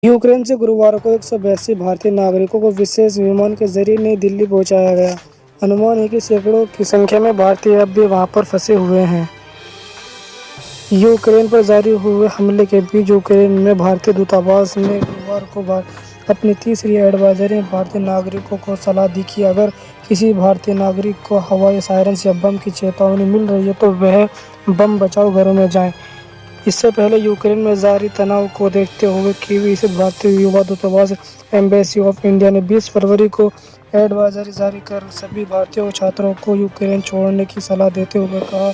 Ukraine से गुरुवार को 182 भारतीय नागरिकों को विशेष विमान के जरिए नई दिल्ली पहुंचाया गया। अनुमान है कि सैकड़ों की संख्या में भारतीय अब भी वहां पर फंसे हुए हैं। यूक्रेन पर जारी हुए हमले के बीच यूक्रेन में भारतीय दूतावास ने गुरुवार को अपनी तीसरी एडवाइजरी में भारतीय नागरिकों को सलाह दी कि अगर किसी भारतीय नागरिक को हवाई सायरन या बम की चेतावनी मिल रही है तो वह बम बचाओ घरों में जाएं। इससे पहले यूक्रेन में जारी तनाव को देखते हुए कीव स्थित भारतीय युवा दूतावास एम्बेसी ऑफ इंडिया ने 20 फरवरी को एडवाइजरी जारी कर सभी भारतीय छात्रों को यूक्रेन छोड़ने की सलाह देते हुए कहा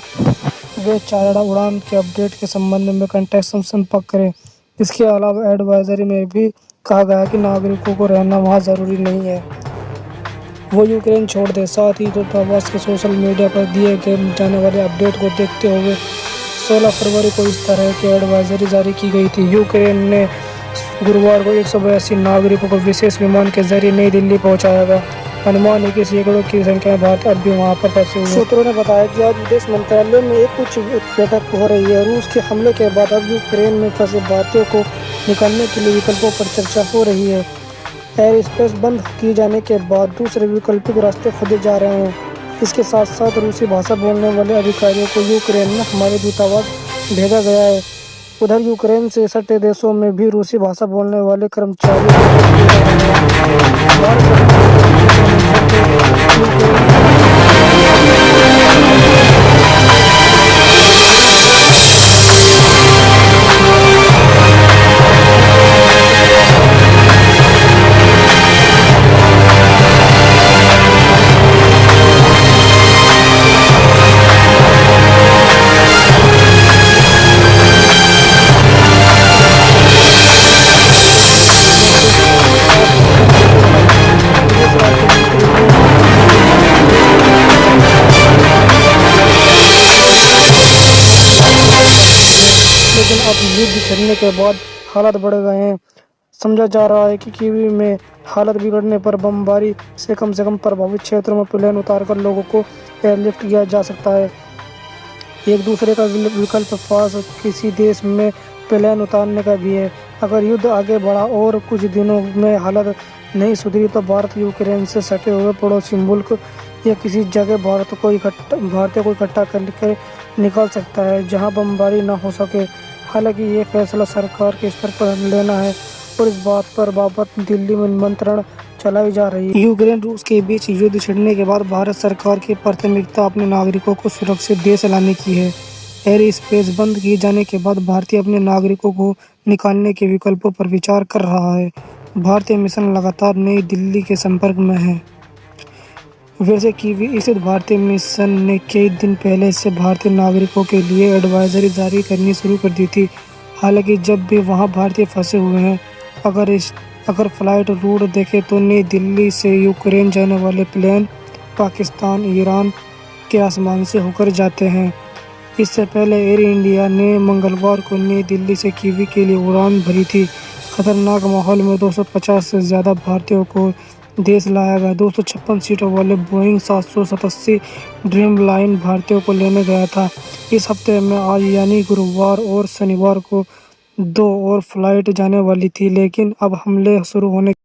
वे चारा उड़ान के अपडेट के संबंध में कांटेक्ट से संपर्क करें। इसके अलावा एडवाइजरी में भी कहा गया कि नागरिकों को रहना वहां जरूरी नहीं है, वो यूक्रेन छोड़ दे। साथ ही दूतावास के सोशल मीडिया पर दिए गए जाने वाले अपडेट को देखते हुए 16 फरवरी को इस तरह की एडवाइजरी जारी की गई थी। यूक्रेन ने गुरुवार को 182 नागरिकों को विशेष विमान के जरिए नई दिल्ली पहुंचाया गया। अनुमान है कि सैकड़ों की संख्या में भारतीय अब भी वहां पर फंसे हुए हैं। सूत्रों ने बताया कि आज विदेश मंत्रालय में एक उच्च बैठक हो रही है। रूस के हमले के बाद अब यूक्रेन में फंसे भारतीयों को निकालने के लिए विकल्पों पर चर्चा हो रही है। एयर स्पेस बंद किए जाने के बाद दूसरे वैकल्पिक रास्ते खोजे जा रहे हैं। इसके साथ साथ रूसी भाषा बोलने वाले अधिकारियों को यूक्रेन में हमारे दूतावास भेजा गया है। उधर यूक्रेन से सटे देशों में भी रूसी भाषा बोलने वाले कर्मचारियों को भेजे जा रहे हैं। भारत सरकार के लेकिन अब युद्ध छिड़ने के बाद हालात बढ़ गए हैं। समझा जा रहा है कि कीव में हालत बिगड़ने पर बमबारी से कम प्रभावित क्षेत्रों में प्लेन उतारकर लोगों को एयरलिफ्ट किया जा सकता है। एक दूसरे का विकल्प पास किसी देश में प्लेन उतारने का भी है। अगर युद्ध आगे बढ़ा और कुछ दिनों में हालत नहीं सुधरी तो भारत यूक्रेन से सटे हुए पड़ोसी मुल्क या किसी जगह भारतीय को इकट्ठा करके निकाल सकता है जहां बमबारी न हो सके। हालांकि ये फैसला सरकार के स्तर पर लेना है और इस बात पर बाबत दिल्ली में मंत्रणा चलाई जा रही है। यूक्रेन रूस के बीच युद्ध छिड़ने के बाद भारत सरकार की प्राथमिकता अपने नागरिकों को सुरक्षित देश लाने की है। एयर स्पेस बंद किए जाने के बाद भारतीय अपने नागरिकों को निकालने के विकल्पों पर विचार कर रहा है। भारतीय मिशन लगातार नई दिल्ली के संपर्क में है। वैसे कीव स्थित भारतीय मिशन ने कई दिन पहले से भारतीय नागरिकों के लिए एडवाइजरी जारी करनी शुरू कर दी थी। हालांकि जब भी वहां भारतीय फंसे हुए हैं, अगर फ्लाइट रूट देखें तो नई दिल्ली से यूक्रेन जाने वाले प्लेन पाकिस्तान, ईरान के आसमान से होकर जाते हैं। इससे पहले एयर इंडिया ने मंगलवार को नई दिल्ली से कीव के लिए उड़ान भरी थी। खतरनाक माहौल में 250 से ज़्यादा भारतीयों को देश लाया गया। 256 सीटों वाले बोइंग 787 ड्रीम लाइन भारतीयों को लेने गया था। इस हफ्ते में आज यानी गुरुवार और शनिवार को 2 और फ्लाइट जाने वाली थी, लेकिन अब हमले शुरू होने